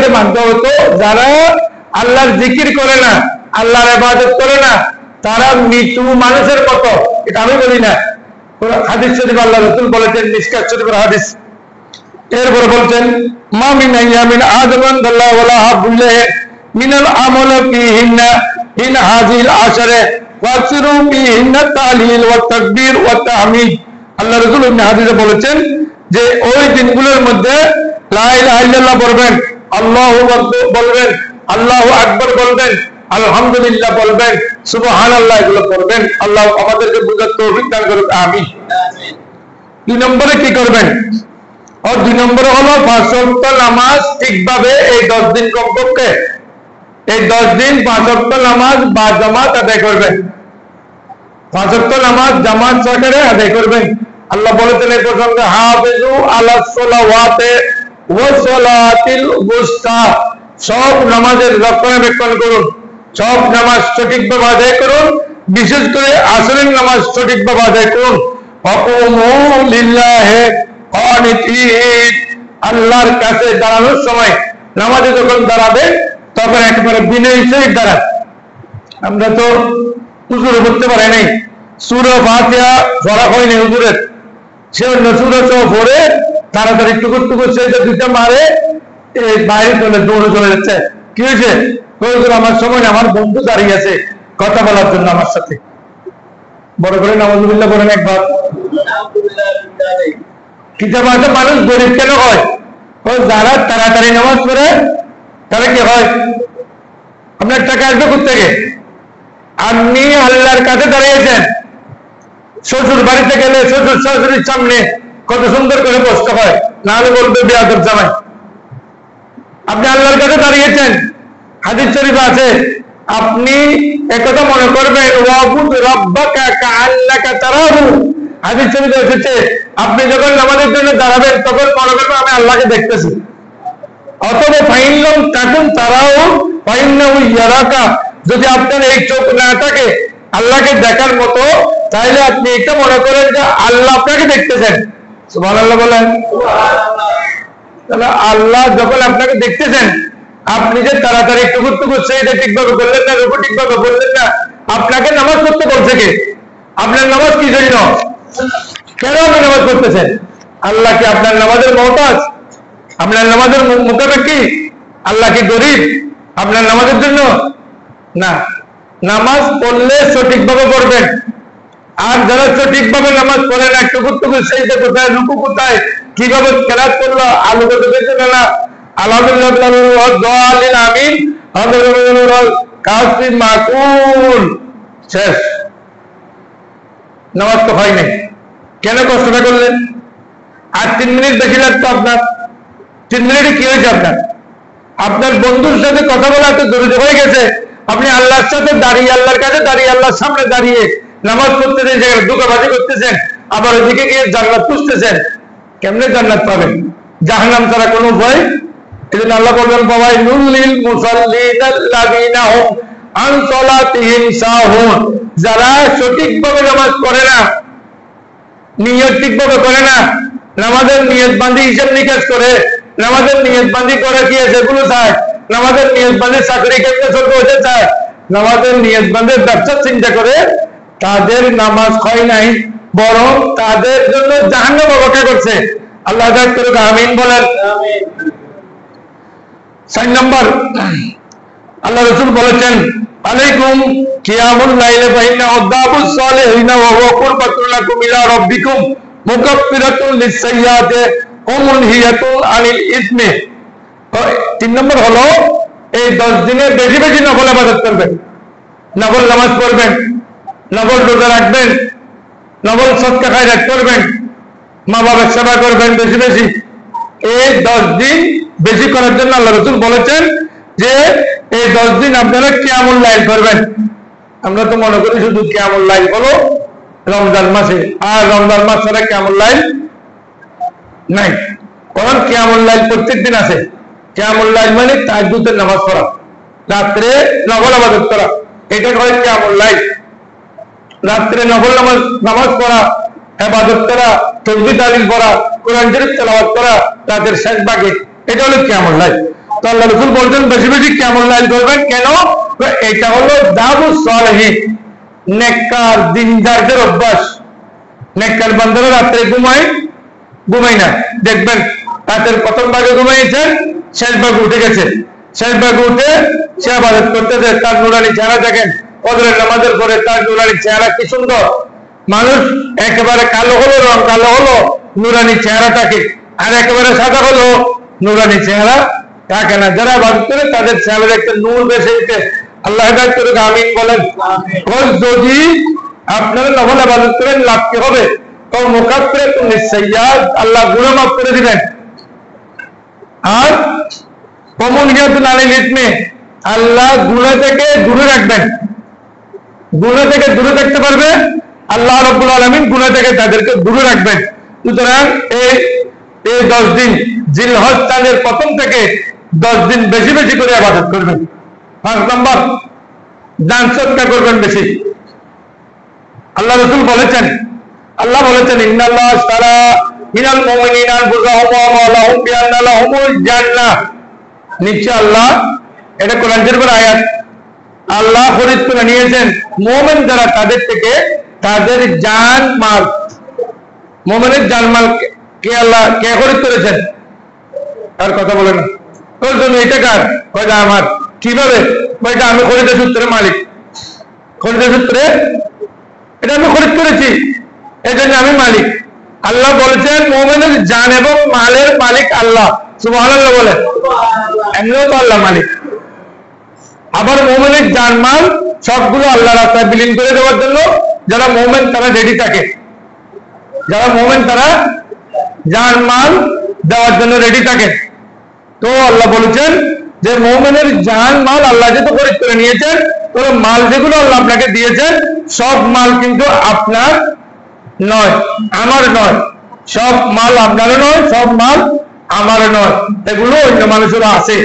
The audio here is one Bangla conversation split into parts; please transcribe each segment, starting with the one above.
কাকে মানতে হতো? যারা আল্লাহর জিকির করে না, আল্লাহর ইবাদত করে না, তারা মৃত্যু মানুষের মতো। এটা আমি বলি না, হাদিস শরীফ আল্লাহ রাসূল বলেছেন, মিশকাত শরীফের হাদিস। এরপরে বলছেন, মা মিন আইয়ামিন আযমান দাল্লাহু আলা হাবুল্লাহ মিনাল আমল ফিহিন্না ইন হাযিল আশরে ওয়াসিরু ফিহিন্না তাহলিল ওয়া তাকবীর ওয়া তাহমিদ। আল্লাহ রাসূল ইবনে হাদিসে বলেছেন যে ওই দিনগুলোর মধ্যে লা ইলাহা ইল্লাল্লাহ বলবেন, আল্লাহু আকবার বলবেন, আল্লাহু আকবার বলবেন, আলহামদুলিল্লাহ বলবেন, সুবহানাল্লাহ এগুলো পড়বেন। আল্লাহ আমাদেরকে বুঝার তৌফিক দান করুন, আমিন। 2 নম্বরে কি করবেন? আর 2 নম্বরে হলো 5 ওয়াক্ত নামাজ ঠিকভাবে এই 10 দিন কমপক্ষে এই 10 দিন 5 ওয়াক্ত নামাজ বা জামাত আদায় করবেন। 5 ওয়াক্ত নামাজ জামাত সহকারে আদায় করবেন। আল্লাহ বলেছেন এই প্রসঙ্গে, হাফিজু আলাস সালাওয়াতি ওয়া সালাতিল ওয়াসতা, সব নামাজের রক্ষণাবেক্ষণ করুন, সব নামাজ সঠিকভাবে আদায় করুন, বিশেষ করে আসরের নামাজ সঠিকভাবে আদায় করুন। ওয়াকুমু লিল্লাহি কানিতিন, আল্লাহর কাছে দাঁড়ানোর সময় নামাজে যখন দাঁড়াবে তখন একেবারে বিনয়ী সহিত দাঁড়ান। আমরা তো হুজুরে পড়তে পারি নাই, সূরা ফাতিহা পড়া হয়নি হুজুরের, সে অন্য সূরা তো পড়ে তাড়াতাড়ি টুকুর টুকুর সেটা দুইটা মারে বাইরে চলে দৌড়ে চলে যাচ্ছে। কি হয়েছে? হুজুর আমার সময় আমার বন্ধু দাঁড়িয়ে আছে কথা বলার জন্য আমার সাথে। বড় করে নাউযুবিল্লাহ বলেন একবার। কিতাব আছে মানুষ গরিব কেন হয়? যারা তাড়াতাড়ি নামাজ পড়ে তারা কি হয়? আপনার টাকা আসবে কোত্থেকে? আপনি আল্লাহর কাছে দাঁড়িয়েছেন, শ্বশুর বাড়িতে গেলে শ্বশুর শাশুড়ির সামনে কত সুন্দর করে বসতে হয়, না হলে বলবে বেয়াদব জামাই। আপনি আল্লাহর কাছে দাঁড়িয়েছেন, হাদিস শরীফ আছে, আপনি একথা মনে করবেন, ওয়াবুদ রাব্বাকা কাআন্নাকা তারাহু। হাদিস শরীফে এসেছে, আপনি যখন নামাজের জন্য দাঁড়াবেন তখন মনে করবেন আমি আল্লাহকে দেখতেছি। অথবা ফাইনলাম তাকুন তারাহু ফাইন্নাহু ইয়ারাকা, যদি আপনার এই চোখ না থাকে আল্লাহকে দেখার মতো, তাহলে আপনি এটা মনে করেন যে আল্লাহ আপনাকে দেখতেছেন। সুবহানাল্লাহ বলেন। তাহলে আল্লাহ যখন আপনাকে দেখতেছেন, আপনি যে তাড়াতাড়ি টুকুর টুকুর সেইটা ঠিকভাবে বললেন না, রুকু ঠিকভাবে বললেন না, আপনাকে নামাজ পড়তে বলছে কে? আপনার নামাজ কি জন্য? কেন আপনি নামাজ পড়তেছেন? আল্লাহ কি আপনার নামাজের মহতাজ? আপনার নামাজের মোতাবেক কি? আল্লাহ কি গরিব আপনার নামাজের জন্য? না। নামাজ পড়লে সঠিকভাবে পড়বেন। আর যারা সঠিকভাবে নামাজ পড়ে না, টুকুর টুকুর সেইটা কোথায়, রুকু কোথায়, কিভাবে কেরাত করলো, আলু কত বেঁচে না, আলহামদুলিল্লাহ আমিন কাসিম মাকুল, শেষ। নামাজ তো হয় নাই। কেন কষ্টটা করলেন? আর 3 মিনিট বেশি লাগতো আপনার। 3 মিনিটে কি হয়েছে আপনার? আপনার বন্ধুর সাথে কথা বলা এত জরুরি হয়ে গেছে, আপনি আল্লাহর সাথে দাঁড়িয়ে, আল্লাহর কাছে দাঁড়িয়ে, আল্লাহর সামনে দাঁড়িয়ে নামাজ পড়তেছেন, ধোঁকাবাজি করতেছেন, আবার ওইদিকে গিয়ে জান্নাত খুঁজতেছেন। কেমনে জান্নাত পাবেন? জাহান্নাম ছাড়া কোনো ভয়। এই জন্য আল্লাহ বলবেন, ফাওয়াইলুল লিল মুসাল্লিনাল্লাযীনা হুম আন সালাতিহিম সাহুন, যারা সঠিকভাবে নামাজ পড়ে না, নিয়ত ঠিকভাবে করে না, নামাজের নিয়ত বাঁধি হিসাব নিকাশ করে, নামাজের নিয়ত বাঁধি করে কি সেগুলো চায়, নামাজের নিয়ত বাঁধি চাকরি কেমনে চলবে ওটা চায়, নামাজের নিয়ত বাঁধে ব্যবসা চিন্তা করে, তাদের নামাজ হয় নাই, বরং তাদের জন্য জাহান্নাম অপেক্ষা করছে। আল্লাহ করুক, আমিন বলেন। 4 নম্বর, আল্লাহ রাসূল বলেছেন, আলাইকুম কিয়ামুল লাইলি ফাইন্নাহু দাবুস সালিহিন ওয়া হুয়া কুরবাতুল লাকুম ইলা রাব্বিকুম মুকাফফিরাতুল লিস-সাইয়্যাতি ওয়া মুনহিয়াতুন আনিল ইসমি। 3 নম্বর হলো এই 10 দিনে বেশি বেশি নফল ইবাদত করবেন, নফল নামাজ পড়বেন, নফল রোজা রাখবেন, নফল সদকা খায়রাত করবেন, মা বাবার সেবা করবেন বেশি বেশি। এই 10 দিন বেশি করার জন্য আল্লাহ রাসূল বলেছেন যে এই 10 দিন আপনারা কিয়ামুল লাইল করবেন। আমরা তো মনে করি শুধু কিয়ামুল লাইল হলো রমজান মাসে, আর রমজান মাস ছাড়া কিয়ামুল লাইল নাই। কারণ কিয়ামুল লাইল প্রত্যেক দিন আছে। কিয়ামুল লাইল মানে তাহাজ্জুদের নামাজ পড়া, রাত্রে নফল ইবাদত করা, এটা হয় কিয়ামুল লাইল। রাত্রে নফল নামাজ পড়া, ইবাদত করা, তাসবিহ তাহলিল পড়া, কোরআন শরীফ তেলাওয়াত করা রাতের শেষ ভাগে, এটা হলো কিয়ামুল লাইল। তো আল্লাহ রাসূল বলছেন বেশি বেশি কিয়ামুল লাইল করবেন। কেন? এটা হলো দাবুস সালেহিন, নেককার দিনদারদের অভ্যাস। নেককার বান্দারা রাত্রে ঘুমাই না। দেখবেন রাতের প্রথম ভাগে ঘুমাইছেন, শেষ ভাগে উঠে গেছে, শেষ ভাগে উঠে সে ইবাদত করতেছে, তার নুরানি চেহারা দেখেন। ফজরের নামাজের পরে তার নুরানি চেহারা কি সুন্দর। মানুষ একেবারে কালো হলো, রং কালো হলো, নুরানি চেহারাটাকে, আর একেবারে সাদা হলো, নুরানি চেহারা থাকে না। যারা ইবাদত করে তাদের চেহারা একটা নূর বেশি উঠে। আল্লাহ হেদায়েত করুক, আমিন বলেন। যদি আপনারা নফল ইবাদত করেন লাভ কি হবে? তো মুকাফফিরাতুন লিস-সাইয়্যাত, আল্লাহ গুনাহ মাফ করে দিবেন। আর কমুনিয়াতুন আলাল ইসমি, আল্লাহ গুনাহ থেকে দূরে রাখবেন। গুনাহ থেকে দূরে থাকতে পারবে আল্লাহ রাব্বুল আলামিন, গুনাহ থেকে তাদেরকে দূরে রাখবেন। সুতরাং এই 10 দিন জিলহজ চাঁদের প্রথম থেকে 10 দিন বেশি বেশি করে ইবাদত করবেন। 5 নম্বর, দান সদকা করবেন বেশি। আল্লাহ রাসূল বলেছেন, আল্লাহ বলেছেন ইন্নাল্লাহ আশতারা মিনাল মুমিনিনা আনফুসাহুম ওয়া আমওয়ালাহুম বিআন্না লাহুমুল জান্নাহ। নিশ্চয় আল্লাহ, এটা কোরআন শরীফের আয়াত, আল্লাহ খরিদ করে নিয়েছেন মুমিন যারা তাদের থেকে তাদের জান মাল। মুমিনের জান মাল কে আল্লাহ কে খরিদ করেছেন? আর কথা বলেন না। তোর জন্য এটা কার? কয়টা আমার। কিভাবে? কয়টা আমি খরিদের সূত্রে মালিক। খরিদের সূত্রে এটা আমি খরিদ করেছি, এই জন্য আমি মালিক। আল্লাহ বলেছেন মুমিনের জান এবং মালের মালিক আল্লাহ। সুবহানাল্লাহ বলে, এমনিও তো আল্লাহ মালিক। আবার মুমিনের জান মাল সবগুলো আল্লাহ রাস্তায় বিলীন করে দেওয়ার জন্য যারা মুমিন তারা রেডি থাকে। যারা মুমিন তারা জান মাল দেওয়ার জন্য রেডি থাকে। তো আল্লাহ বলেছেন যে মুমিনের জান মাল আল্লাহ যেহেতু খরিদ করে নিয়েছেন, তো মাল যেগুলো আল্লাহ আপনাকে দিয়েছেন সব মাল কিন্তু আপনার নয়, আমার নয়। সব মাল আপনার নয়, সব মাল আমার নয়। এগুলো অন্য মানুষেরও আছে।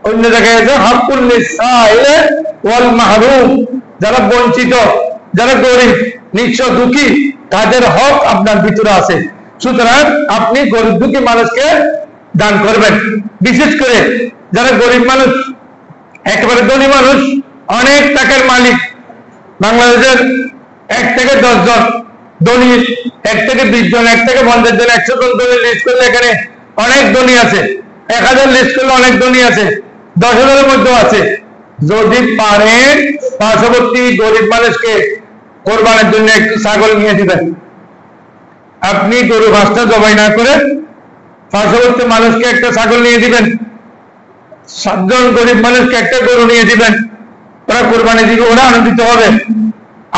অন্য জায়গায় আছে হাক্কুল লিসাইল ওয়াল মাহরুম, যারা বঞ্চিত, যারা গরিব, নিঃস্ব, দুঃখী, তাদের হক আপনার ভিতরে আছে। সুতরাং আপনি গরিব দুঃখী মানুষকে দান করবেন। বিশেষ করে যারা গরিব মানুষ, একেবারে ধনী মানুষ, অনেক টাকার মালিক, বাংলাদেশের 1 থেকে 10 জন ধনী, 1 থেকে 20 জন, 1 থেকে 50 জন, 100 জন ধনী লিস্ট করলে এখানে অনেক ধনী আছে। 1000 লিস্ট করলে অনেক ধনী আছে, 10,000-এর মধ্যেও আছে। যদি পারেন পার্শ্ববর্তী গরিব মানুষকে কোরবানের জন্য একটু ছাগল নিয়ে দিবেন। আপনি গরু 5টা জবাই না করে পার্শ্ববর্তী মানুষকে একটা ছাগল নিয়ে দিবেন। 7 জন গরিব মানুষকে একটা গরু নিয়ে দিবেন। ওরা কোরবানি দিবে, ওরা আনন্দিত হবে,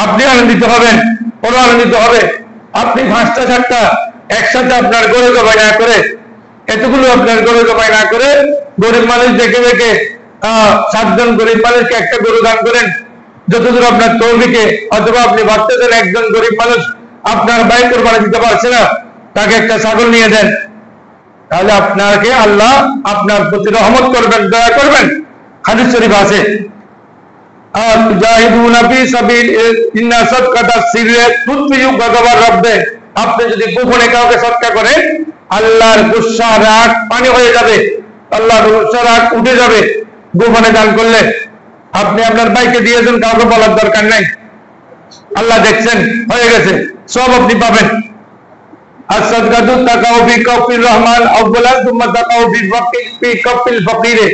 আপনি আনন্দিত হবেন, ওরা আনন্দিত হবে। আপনি 5টা 7টা একসাথে আপনার গরু জবাই না করে, এতগুলো আপনার গরু জবাই না করে গরিব মানুষ দেখে দেখে 7 জন গরিব মানুষকে একটা গরু দান করেন। যতদূর আপনার তৌফিকে, অথবা আপনি ভাবতেছেন একজন গরিব মানুষ আপনার ভাই কোরবানি দিতে পারছে না, তাকে একটা ছাগল নিয়ে দেন, তাহলে আপনাকে আল্লাহ আপনার প্রতি রহমত করবেন, দয়া করবেন। হাদিস শরীফ আছে আপনি যদি গোপনে কাউকে সদকা করেন, আল্লাহর গুসা রাগ পানি হয়ে যাবে, আল্লাহর গুসা রাগ উঠে যাবে। গোপনে দান করলে আপনি আপনার ভাইকে দিয়েছেন, কাউকে বলার দরকার নাই, আল্লাহ দেখছেন, হয়ে গেছে, সব আপনি পাবেন। আর সাদকাতু তাকাউ ফি কাফির রহমান আউলা সুম্মা তাকাউ ফি কাফিল ফকিরে।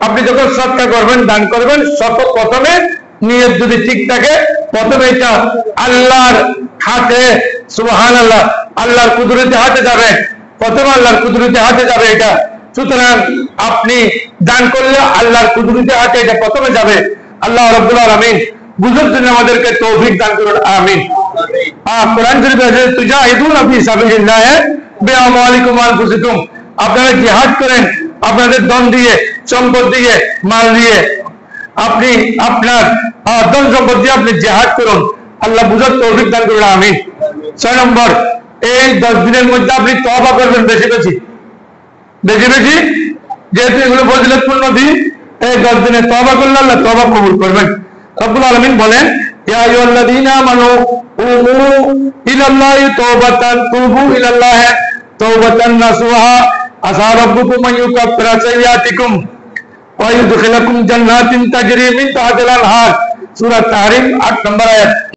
আপনি যখন সদকা করবেন, দান করবেন, প্রথমে নিয়ত যদি ঠিক থাকে, প্রথমে এটা আল্লাহর হাতে, সুবহানাল্লাহ, আল্লাহর কুদরতে হাতে যাবে, প্রথমে আল্লাহর কুদরতে হাতে যাবে এটা। সুতরাং আপনি দান করলে আল্লাহর কুদরতে হাতে এটা প্রথমে যাবে। আল্লাহ রাব্বুল আলামিন বুঝার জন্য আমাদেরকে তৌফিক দান করুন, আমিন। কোরআন শরীফে আছে তুজাহিদুনা ফি সাবিলিল্লাহ বিআমওয়ালিকুম ওয়া আনফুসিকুম, আপনারা জিহাদ করেন আপনাদের ধন দিয়ে, সম্পদ দিয়ে, মাল দিয়ে। আপনি আপনার ধন সম্পদ দিয়ে আপনি জিহাদ করুন, আল্লাহ বুঝার তৌফিক দান করুন, আমিন। 6 নম্বর, এই 10 দিনের মধ্যে আপনি তওবা করবেন বেশি বেশি, বেশি বেশি, যেহেতু এগুলো ফজিলতপূর্ণ দিন। এই 10 দিনে তওবা করলে আল্লাহ তওবা কবুল করবেন। রব্বুল আলামিন বলেন ইয়া আইয়ুহাল্লাযীনা আমানু তুবু ইলাল্লাহি তাওবাতান নাসুহা আসা রাব্বুকুম আন ইউকাফিরা সাইয়্যাতিকুম ওয়া ইউদখিলাকুম জান্নাতিন তাজরি মিন তাহতিহাল আনহার। সূরা তাহরিম 8 নম্বর আয়াত।